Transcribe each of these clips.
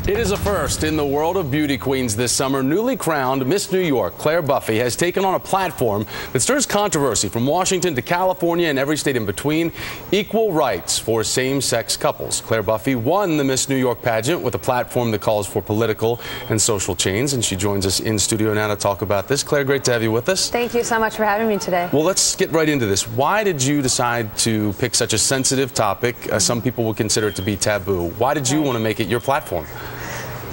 It is a first in the world of beauty queens this summer. Newly crowned Miss New York, Claire Buffy, has taken on a platform that stirs controversy from Washington to California and every state in between. Equal rights for same-sex couples. Claire Buffy won the Miss New York pageant with a platform that calls for political and social change, and she joins us in studio now to talk about this. Claire, great to have you with us. Thank you so much for having me today. Well, let's get right into this. Why did you decide to pick such a sensitive topic? Some people would consider it to be taboo. Why did you want to make it your platform?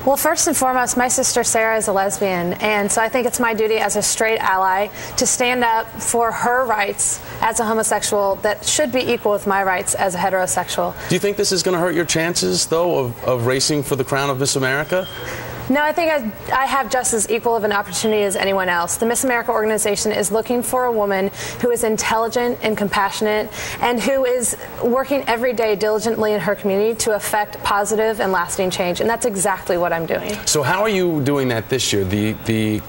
Well, first and foremost, my sister Sarah is a lesbian, and so I think it's my duty as a straight ally to stand up for her rights as a homosexual that should be equal with my rights as a heterosexual. Do you think this is going to hurt your chances, though, of racing for the crown of Miss America? No, I think I have just as equal of an opportunity as anyone else. The Miss America organization is looking for a woman who is intelligent and compassionate and who is working every day diligently in her community to affect positive and lasting change, and that's exactly what I'm doing. So how are you doing that this year? The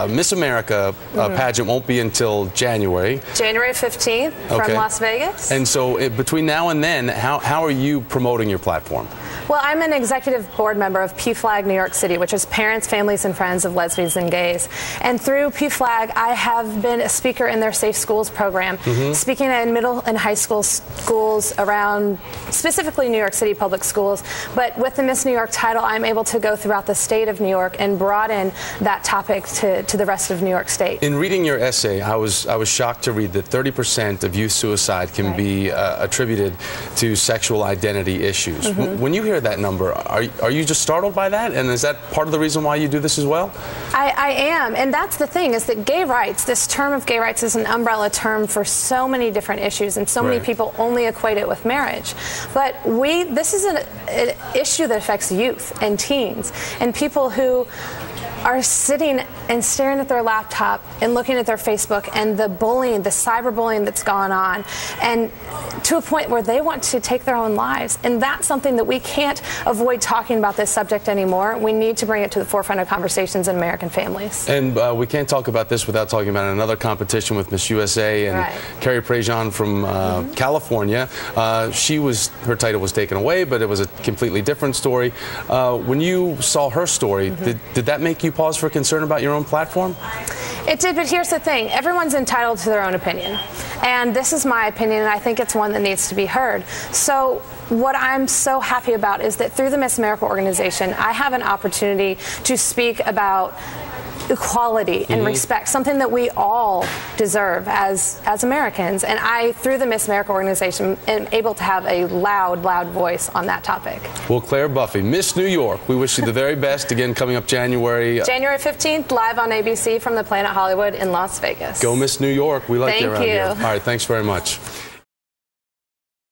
Miss America pageant won't be until January. January 15th from Las Vegas. And so between now and then, how are you promoting your platform? Well, I'm an executive board member of PFLAG New York City, which is Parents, Families, and Friends of Lesbians and Gays. And through PFLAG, I have been a speaker in their Safe Schools program, speaking in middle and high schools around specifically New York City public schools. But with the Miss New York title, I'm able to go throughout the state of New York and broaden that topic to the rest of New York State. In reading your essay, I was shocked to read that 30% of youth suicide can be attributed to sexual identity issues. When you hear that number, are you just startled by that? And is that part of the reason why you do this as well? I am, and that's the thing, is that gay rights, this term of gay rights is an umbrella term for so many different issues, and so many people only equate it with marriage. But this is an issue that affects youth and teens and people who are sitting and staring at their laptop and looking at their Facebook and the bullying, the cyberbullying that's gone on, and to a point where they want to take their own lives. And that's something that we can't avoid talking about this subject anymore. We need to bring it to the forefront of conversations in American families. And we can't talk about this without talking about another competition with Miss USA and Carrie Prejean from California. Her title was taken away, but it was a completely different story. When you saw her story, did that make you pause for concern about your own platform? It did, but here's the thing. Everyone's entitled to their own opinion. And this is my opinion, and I think it's one that needs to be heard. So what I'm so happy about is that through the Miss America organization, I have an opportunity to speak about equality and respect, something that we all deserve as Americans. And I, through the Miss America organization, am able to have a loud voice on that topic. Well, Claire Buffy, Miss New York, we wish you the very best. Again, coming up January 15th, live on ABC from the Planet Hollywood in Las Vegas. Go Miss New York. We like you around here. Thank you. All right, thanks very much.